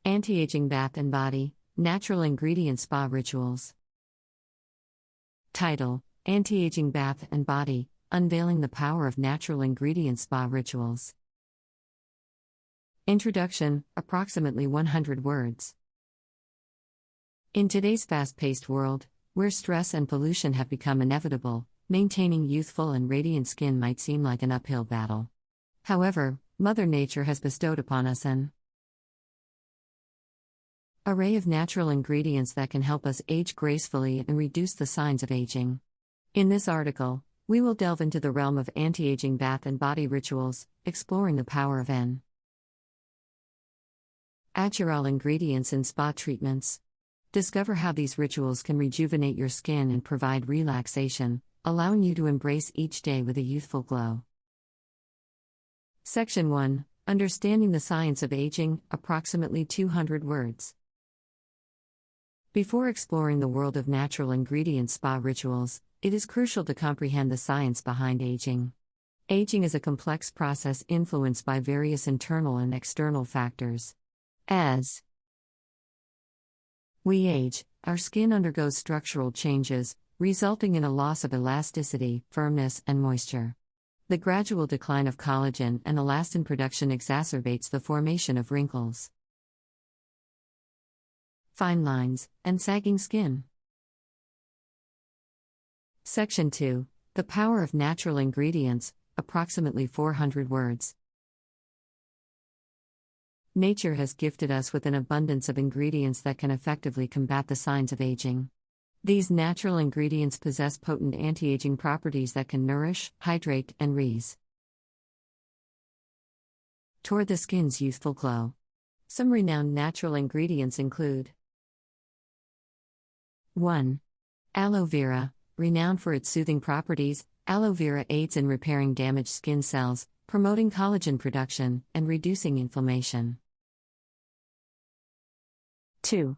Anti-Aging Bath and Body, Natural Ingredient Spa Rituals. Title: Anti-Aging Bath and Body, Unveiling the Power of Natural Ingredient Spa Rituals. Introduction, approximately 100 words. In today's fast-paced world, where stress and pollution have become inevitable, maintaining youthful and radiant skin might seem like an uphill battle. However, Mother Nature has bestowed upon us an array of natural ingredients that can help us age gracefully and reduce the signs of aging. In this article, we will delve into the realm of anti-aging bath and body rituals, exploring the power of natural ingredients in spa treatments. Discover how these rituals can rejuvenate your skin and provide relaxation, allowing you to embrace each day with a youthful glow. Section 1: Understanding the Science of Aging, approximately 200 words. Before exploring the world of natural ingredient spa rituals, it is crucial to comprehend the science behind aging. Aging is a complex process influenced by various internal and external factors. As we age, our skin undergoes structural changes, resulting in a loss of elasticity, firmness, and moisture. The gradual decline of collagen and elastin production exacerbates the formation of wrinkles, fine lines, and sagging skin. Section 2: The Power of Natural Ingredients, approximately 400 words. Nature has gifted us with an abundance of ingredients that can effectively combat the signs of aging. These natural ingredients possess potent anti-aging properties that can nourish, hydrate, and restore the skin's youthful glow. Some renowned natural ingredients include 1. Aloe vera. Renowned for its soothing properties, aloe vera aids in repairing damaged skin cells, promoting collagen production, and reducing inflammation. 2.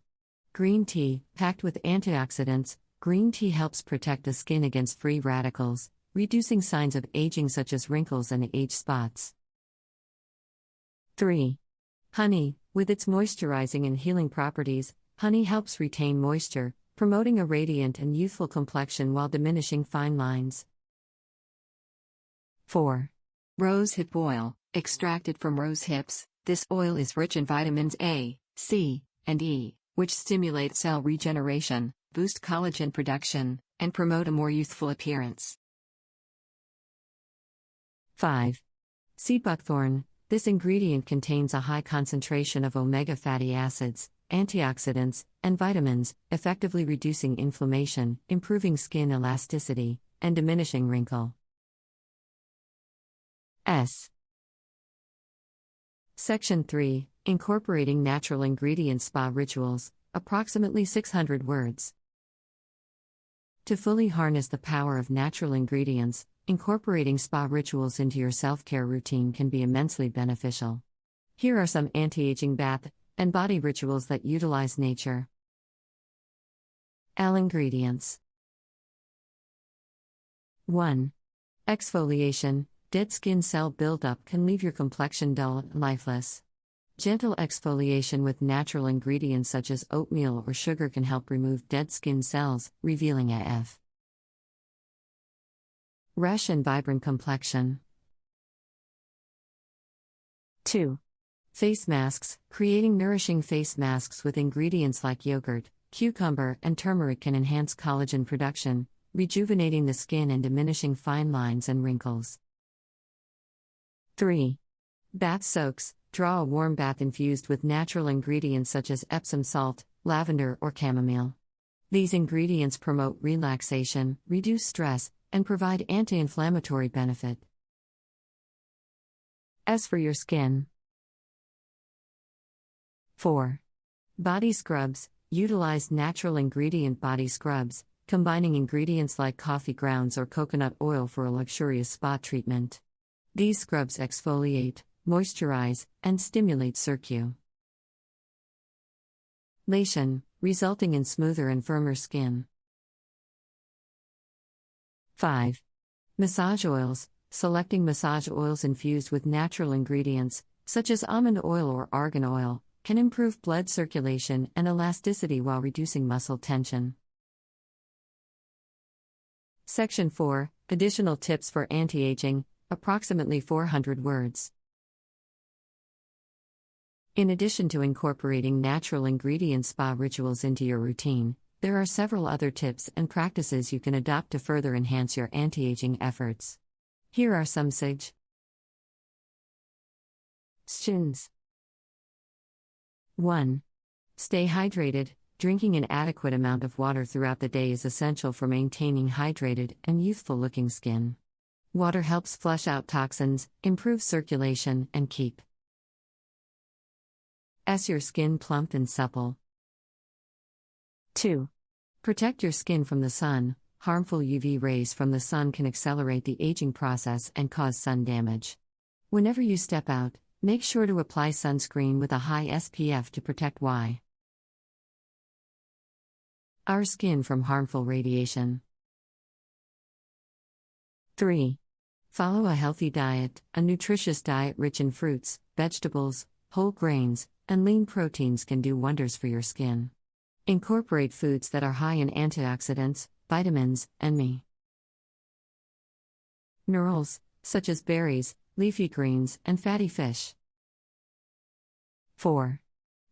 Green tea. Packed with antioxidants, green tea helps protect the skin against free radicals, reducing signs of aging such as wrinkles and age spots. 3. Honey. With its moisturizing and healing properties, honey helps retain moisture, promoting a radiant and youthful complexion while diminishing fine lines. 4. Rose hip oil. Extracted from rose hips, this oil is rich in vitamins A, C, and E, which stimulate cell regeneration, boost collagen production, and promote a more youthful appearance. 5. Sea buckthorn. This ingredient contains a high concentration of omega fatty acids, antioxidants, and vitamins, effectively reducing inflammation, improving skin elasticity, and diminishing wrinkles. Section 3: Incorporating Natural Ingredient Spa Rituals, approximately 600 words. To fully harness the power of natural ingredients, incorporating spa rituals into your self-care routine can be immensely beneficial. Here are some anti-aging bath and body rituals that utilize nature. Ingredients. 1. Exfoliation. Dead skin cell buildup can leave your complexion dull and lifeless. Gentle exfoliation with natural ingredients such as oatmeal or sugar can help remove dead skin cells, revealing a fresh and vibrant complexion. 2. Face masks. Creating nourishing face masks with ingredients like yogurt, cucumber, and turmeric can enhance collagen production, rejuvenating the skin and diminishing fine lines and wrinkles. 3. Bath soaks. Draw a warm bath infused with natural ingredients such as Epsom salt, lavender, or chamomile. These ingredients promote relaxation, reduce stress, and provide anti-inflammatory benefit. As for your skin. 4. Body scrubs. Utilize natural ingredient body scrubs, combining ingredients like coffee grounds or coconut oil for a luxurious spa treatment. These scrubs exfoliate, moisturize, and stimulate circulation, resulting in smoother and firmer skin. 5. Massage oils. Selecting massage oils infused with natural ingredients, such as almond oil or argan oil, can improve blood circulation and elasticity while reducing muscle tension. Section 4, Additional Tips for Anti-Aging, approximately 400 words. In addition to incorporating natural ingredient spa rituals into your routine, there are several other tips and practices you can adopt to further enhance your anti-aging efforts. Here are some suggestions. 1. Stay hydrated. Drinking an adequate amount of water throughout the day is essential for maintaining hydrated and youthful-looking skin. Water helps flush out toxins, improve circulation, and keep your skin plump and supple. 2. Protect your skin from the sun. Harmful UV rays from the sun can accelerate the aging process and cause sun damage. Whenever you step out, make sure to apply sunscreen with a high SPF to protect our skin from harmful radiation. 3. Follow a healthy diet. A nutritious diet rich in fruits, vegetables, whole grains, and lean proteins can do wonders for your skin. Incorporate foods that are high in antioxidants, vitamins, and minerals, such as berries, leafy greens, and fatty fish. 4.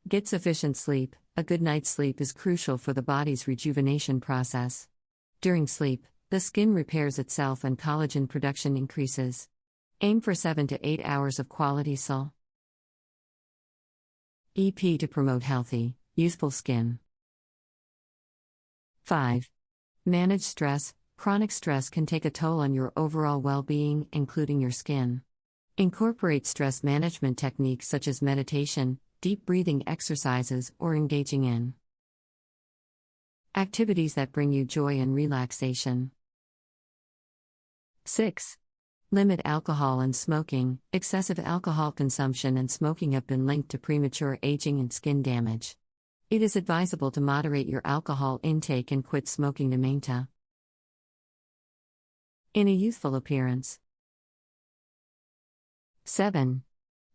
Get sufficient sleep. A good night's sleep is crucial for the body's rejuvenation process. During sleep, the skin repairs itself and collagen production increases. Aim for 7 to 8 hours of quality sleep to promote healthy, youthful skin. 5. Manage stress. Chronic stress can take a toll on your overall well-being, including your skin. Incorporate stress management techniques such as meditation, deep breathing exercises, or engaging in activities that bring you joy and relaxation. 6. Limit alcohol and smoking. Excessive alcohol consumption and smoking have been linked to premature aging and skin damage. It is advisable to moderate your alcohol intake and quit smoking to maintain a youthful appearance. 7.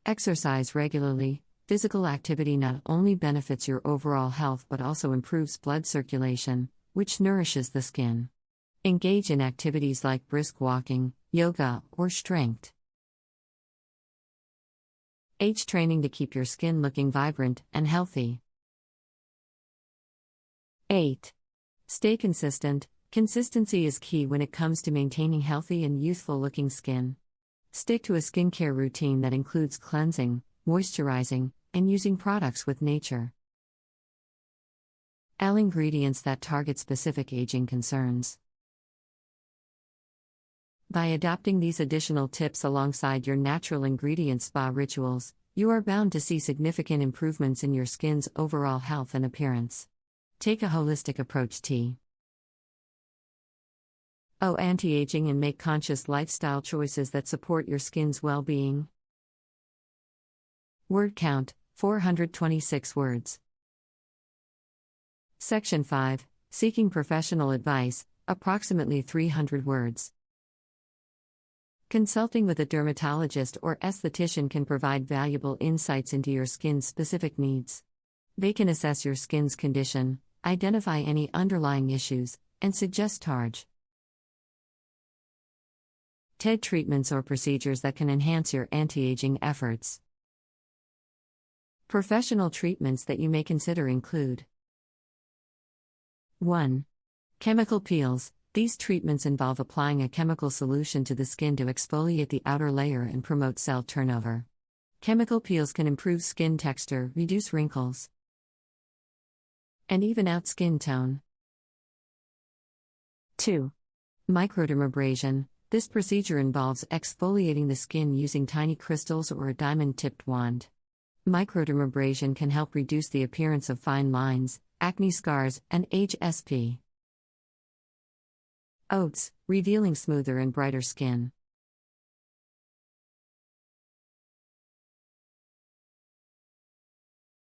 Exercise regularly. Physical activity not only benefits your overall health but also improves blood circulation, which nourishes the skin. Engage in activities like brisk walking, yoga, or strength training to keep your skin looking vibrant and healthy. 8. Stay consistent. Consistency is key when it comes to maintaining healthy and youthful-looking skin. Stick to a skincare routine that includes cleansing, moisturizing, and using products with natural ingredients that target specific aging concerns. By adopting these additional tips alongside your natural ingredient spa rituals, you are bound to see significant improvements in your skin's overall health and appearance. Take a holistic approach to anti-aging and make conscious lifestyle choices that support your skin's well-being. Word count, 426 words. Section 5, Seeking Professional Advice, approximately 300 words. Consulting with a dermatologist or esthetician can provide valuable insights into your skin's specific needs. They can assess your skin's condition, identify any underlying issues, and suggest targeted treatments or procedures that can enhance your anti-aging efforts. Professional treatments that you may consider include: 1. Chemical peels. These treatments involve applying a chemical solution to the skin to exfoliate the outer layer and promote cell turnover. Chemical peels can improve skin texture, reduce wrinkles, and even out skin tone. 2. Microdermabrasion. This procedure involves exfoliating the skin using tiny crystals or a diamond-tipped wand. Microdermabrasion can help reduce the appearance of fine lines, acne scars, and age-sp. Oats, revealing smoother and brighter skin.